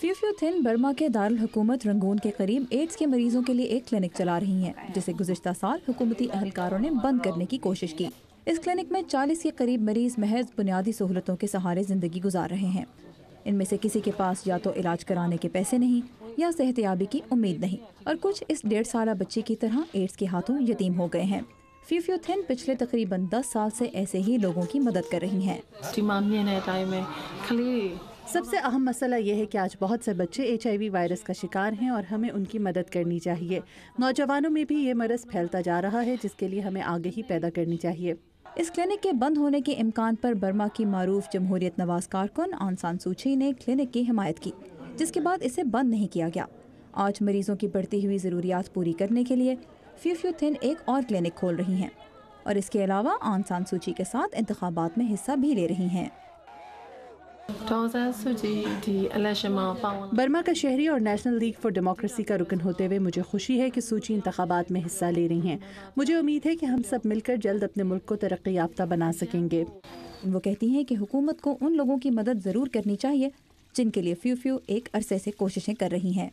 فیوفیوتھن Burma کے دارالحکومت رنگون کے قریب ایڈز کے مریضوں کے لیے ایک کلینک چلا رہی ہیں، جسے گزشتہ سال حکومتی اہلکاروں نے بند کرنے کی کوشش کی۔ اس کلینک میں 40 کے قریب مریض محض بنیادی سہولتوں کے سہارے زندگی گزار رہے ہیں۔ ان میں سے کسی کے پاس یا تو علاج کرانے کے پیسے نہیں یا صحتیابی کی امید نہیں، اور کچھ اس 1.5 سالہ بچی کی طرح ایڈز کے ہاتھوں یتیم ہو گئے ہیں۔ فیوفیوتھن پچھلے تقریباً 10 سال سے ایسے ہی لوگوں کی مدد کر رہی ہیں۔ سب سے اہم مسئلہ یہ ہے کہ آج بہت سے بچے HIV وائرس کا شکار ہیں اور ہمیں ان کی مدد کرنی چاہیے۔ نوجوانوں میں بھی یہ مرض پھیلتا جا رہا ہے، جس کے لیے ہمیں آگہی پیدا کرنی چاہیے۔ اس کلینک کے بند ہونے کے امکان پر برما کی معروف جمہوریت نواز کارکن آنگ سان سو چی نے کلینک کی حمایت کی، جس کے بعد اسے بند نہیں کیا گیا۔ آج مریضوں کی بڑھتی ہوئی ضروریات پوری کرنے کے لیے فیوفیوتھن ایک اور کلینک کھول رہی ہیں، اور اس کے علاوہ آنگ سان سو چی کے ساتھ انتخابات میں حصہ بھی لے رہی ہیں۔ برما کا شہری اور نیشنل لیگ فار ڈیموکریسی کا رکن ہوتے ہوئے مجھے خوشی ہے کہ سوچی انتخابات میں حصہ لے رہی ہیں۔ مجھے امید ہے کہ ہم سب مل کر جلد اپنے ملک کو ترقی یافتہ بنا سکیں گے۔ وہ کہتی ہیں کہ حکومت کو ان لوگوں کی مدد ضرور کرنی چاہیے جن کے لیے فیوفیو ایک عرصے سے کوششیں کر رہی ہیں۔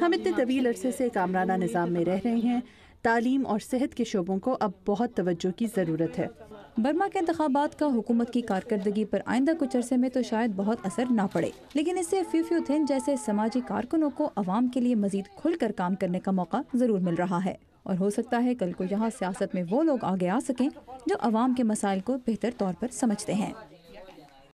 ہم اتنے طویل عرصے سے ایک آمرانہ نظام میں رہ رہے ہیں۔ تعلیم اور صحت کے شعبوں کو اب بہت توجہ کی ضرورت ہے۔ برما کے انتخابات کا حکومت کی کارکردگی پر آئندہ کچھ عرصے میں تو شاید بہت اثر نہ پڑے، لیکن اس سے فیوفیوتھن جیسے سماجی کارکنوں کو عوام کے لیے مزید کھل کر کام کرنے کا موقع ضرور مل رہا ہے، اور ہو سکتا ہے کل کو یہاں سیاست میں وہ لوگ آگے آ سکیں جو عوام کے مسائل کو بہتر طور پر سمجھتے ہیں۔